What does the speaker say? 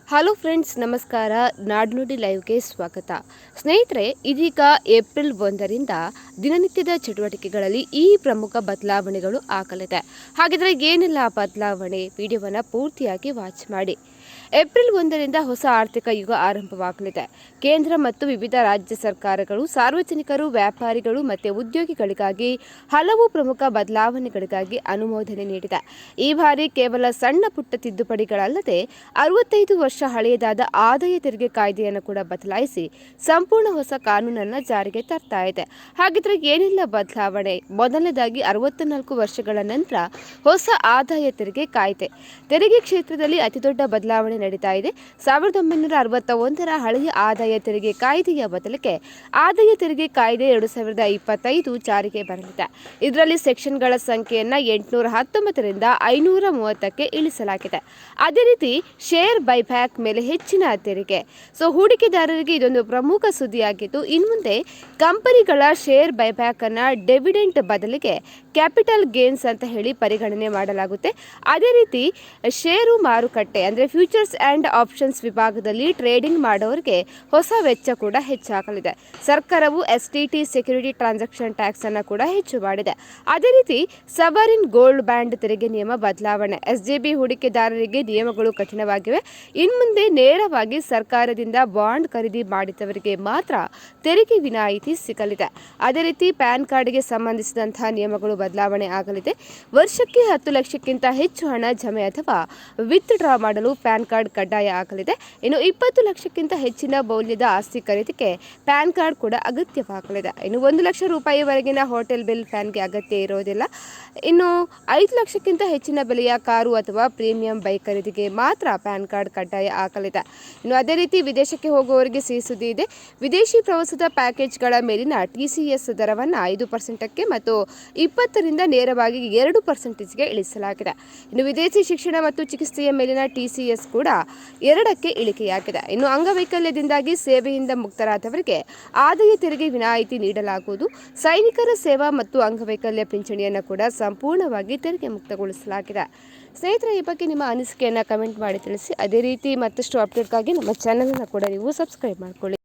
Hello friends, ನಮಸ್ಕಾರ. ನಾಡ್ನುಡಿ ಲೈವ್ಗೆ ಸ್ವಾಗತ. ಸ್ನೇಹಿತರೆ, ಇದೀಗ ಏಪ್ರಿಲ್ 1ರಿಂದ ದಿನನಿತ್ಯದ ಚಟುವಟಿಕೆಗಳಲ್ಲಿ ಈ ಪ್ರಮುಖ ಬದಲಾವಣೆಗಳು ಆಗಲಿದೆ. ಹಾಗಿದ್ರೆ ಏನೆಲ್ಲ ಬದಲಾವಣೆ? ವಿಡಿಯೋವನ್ನು ಪೂರ್ತಿಯಾಗಿ ವಾಚ್ ಮಾಡಿ. ಏಪ್ರಿಲ್ 1ರಿಂದ ಹೊಸ ಆರ್ಥಿಕ ಯುಗ ಆರಂಭವಾಗಲಿದೆ. ಕೇಂದ್ರ ಮತ್ತು ವಿವಿಧ ರಾಜ್ಯ ಸರ್ಕಾರಗಳು ಸಾರ್ವಜನಿಕರು, ವ್ಯಾಪಾರಿಗಳು ಮತ್ತು ಉದ್ಯೋಗಿಗಳಿಗಾಗಿ ಹಲವು ಪ್ರಮುಖ ಬದಲಾವಣೆಗಳಿಗಾಗಿ ಅನುಮೋದನೆ ನೀಡಿದೆ. ಈ ಬಾರಿ ಕೇವಲ ಸಣ್ಣ ಪುಟ್ಟ ತಿದ್ದುಪಡಿಗಳಲ್ಲದೆ 65 ವರ್ಷ ಹಳೆಯದಾದ ಆದಾಯ ತೆರಿಗೆ ಕಾಯ್ದೆಯನ್ನು ಕೂಡ ಬದಲಾಯಿಸಿ ಸಂಪೂರ್ಣ ಹೊಸ ಕಾನೂನನ್ನು ಜಾರಿಗೆ ತರ್ತಾ ಇದೆ. ಹಾಗಿದ್ರೆ ಏನೆಲ್ಲ ಬದಲಾವಣೆ? ಮೊದಲನೇದಾಗಿ 64 ವರ್ಷಗಳ ನಂತರ ಹೊಸ ಆದಾಯ ತೆರಿಗೆ ಕಾಯ್ದೆ. ತೆರಿಗೆ ಕ್ಷೇತ್ರದಲ್ಲಿ ಅತಿದೊಡ್ಡ ಬದಲಾವಣೆ ನಡೀತಾ ಇದೆ. 1961ರ ಹಳೆಯ ಆದಾಯ ತೆರಿಗೆ ಕಾಯ್ದೆಯ ಬದಲಿಗೆ ಆದಾಯ ತೆರಿಗೆ ಕಾಯ್ದೆ 2025 ಜಾರಿಗೆ ಬರಲಿದೆ. ಇದರಲ್ಲಿ ಸೆಕ್ಷನ್ಗಳ ಸಂಖ್ಯೆಯನ್ನು 819ರಿಂದ 530ಕ್ಕೆ ಇಳಿಸಲಾಗಿದೆ. ಅದೇ ರೀತಿ ಶೇರ್ ಬೈಬ್ಯಾಕ್ ಮೇಲೆ ಹೆಚ್ಚಿನ ತೆರಿಗೆ. ಹೂಡಿಕೆದಾರರಿಗೆ ಇದೊಂದು ಪ್ರಮುಖ ಸುದ್ದಿಯಾಗಿದ್ದು, ಇನ್ಮುಂದೆ ಕಂಪನಿಗಳ ಶೇರ್ ಬೈಬ್ಯಾಕ್ ಅನ್ನು ಡಿವಿಡೆಂಡ್ ಬದಲಿಗೆ ಕ್ಯಾಪಿಟಲ್ ಗೇನ್ಸ್ ಅಂತ ಹೇಳಿ ಪರಿಗಣನೆ ಮಾಡಲಾಗುತ್ತೆ. ಅದೇ ರೀತಿ ಷೇರು ಮಾರುಕಟ್ಟೆ ಅಂದರೆ ಫ್ಯೂಚರ್ಸ್ ಆ್ಯಂಡ್ ಆಪ್ಷನ್ಸ್ ವಿಭಾಗದಲ್ಲಿ ಟ್ರೇಡಿಂಗ್ ಮಾಡೋರಿಗೆ ಹೊಸ ವೆಚ್ಚ ಕೂಡ ಹೆಚ್ಚಾಗಲಿದೆ. ಸರ್ಕಾರವು ಎಸ್ಟಿಟಿ ಸೆಕ್ಯೂರಿಟಿ ಟ್ರಾನ್ಸಾಕ್ಷನ್ ಟ್ಯಾಕ್ಸ್ ಅನ್ನು ಕೂಡ ಹೆಚ್ಚು ಮಾಡಿದೆ. ಅದೇ ರೀತಿ ಸವರಿನ್ ಗೋಲ್ಡ್ ಬಾಂಡ್ ತೆರಿಗೆ ನಿಯಮ ಬದಲಾವಣೆ. ಎಸ್ಜೆಬಿ ಹೂಡಿಕೆದಾರರಿಗೆ ನಿಯಮಗಳು ಕಠಿಣವಾಗಿವೆ. ಇನ್ಮುಂದೆ ನೇರವಾಗಿ ಸರ್ಕಾರದಿಂದ ಬಾಂಡ್ ಖರೀದಿ ಮಾಡಿದವರಿಗೆ ಮಾತ್ರ ತೆರಿಗೆ ವಿನಾಯಿತಿ ಸಿಗಲಿದೆ. ಅದೇ ರೀತಿ ಪ್ಯಾನ್ ಕಾರ್ಡ್ಗೆ ಸಂಬಂಧಿಸಿದಂತಹ ನಿಯಮಗಳು ಬದಲಾವಣೆ ಆಗಲಿದೆ. ವರ್ಷಕ್ಕೆ 10 ಲಕ್ಷಕ್ಕಿಂತ ಹೆಚ್ಚು ಹಣ ಜಮೆ ಅಥವಾ ವಿತ್ ಡ್ರಾ ಮಾಡಲು ಪ್ಯಾನ್ ಕಾರ್ಡ್ ಕಡ್ಡಾಯ ಆಗಲಿದೆ. ಇನ್ನು 20 ಲಕ್ಷಕ್ಕಿಂತ ಹೆಚ್ಚಿನ ಮೌಲ್ಯದ ಆಸ್ತಿ ಖರೀದಿಗೆ ಪ್ಯಾನ್ ಕಾರ್ಡ್ ಕೂಡ ಅಗತ್ಯವಾಗಲಿದೆ. ಇನ್ನು 1 ಲಕ್ಷ ರೂಪಾಯಿವರೆಗಿನ ಹೋಟೆಲ್ ಬಿಲ್ ಪ್ಯಾನ್ಗೆ ಅಗತ್ಯ ಇರೋದಿಲ್ಲ. ಇನ್ನು 5 ಲಕ್ಷಕ್ಕಿಂತ ಹೆಚ್ಚಿನ ಬೆಲೆಯ ಕಾರು ಅಥವಾ ಪ್ರೀಮಿಯಂ ಬೈಕ್ ಖರೀದಿಗೆ ಮಾತ್ರ ಪ್ಯಾನ್ ಕಾರ್ಡ್ ಕಡ್ಡಾಯ ಆಗಲಿದೆ. ಇನ್ನು ಅದೇ ರೀತಿ ವಿದೇಶಕ್ಕೆ ಹೋಗುವವರಿಗೆ ಸಿಹಿ ಸುದ್ದಿ ಇದೆ. ವಿದೇಶಿ ಪ್ರವಾಸದ ಪ್ಯಾಕೇಜ್ಗಳ ಮೇಲಿನ TCS ದರವನ್ನು 5%ಕ್ಕೆ ಮತ್ತು 20ರಿಂದ ನೇರವಾಗಿ 2%ಗೆ ಇಳಿಸಲಾಗಿದೆ. ಇನ್ನು ವಿದೇಶಿ ಶಿಕ್ಷಣ ಮತ್ತು ಚಿಕಿತ್ಸೆಯ ಮೇಲಿನ TCS ಕೂಡ 2ಕ್ಕೆ ಇಳಿಕೆಯಾಗಿದೆ. ಇನ್ನು ಅಂಗವೈಕಲ್ಯದಿಂದಾಗಿ ಸೇವೆಯಿಂದ ಮುಕ್ತರಾದವರಿಗೆ ಆದಾಯ ತೆರಿಗೆ ವಿನಾಯಿತಿ ನೀಡಲಾಗುವುದು. ಸೈನಿಕರ ಸೇವಾ ಮತ್ತು ಅಂಗವೈಕಲ್ಯ ಪಿಂಚಣಿಯನ್ನು ಕೂಡ ಸಂಪೂರ್ಣವಾಗಿ ತೆರಿಗೆ ಮುಕ್ತಗೊಳಿಸಲಾಗಿದೆ. ಸ್ನೇಹಿತರೆ, ಈ ಬಗ್ಗೆ ನಿಮ್ಮ ಅನಿಸಿಕೆಯನ್ನು ಕಮೆಂಟ್ ಮಾಡಿ ತಿಳಿಸಿ. ಅದೇ ರೀತಿ ಮತ್ತಷ್ಟು ಅಪ್ಡೇಟ್ಗಾಗಿ ನಮ್ಮ ಚಾನಲನ್ನು ಕೂಡ ನೀವು ಸಬ್ಸ್ಕ್ರೈಬ್ ಮಾಡಿಕೊಳ್ಳಿ.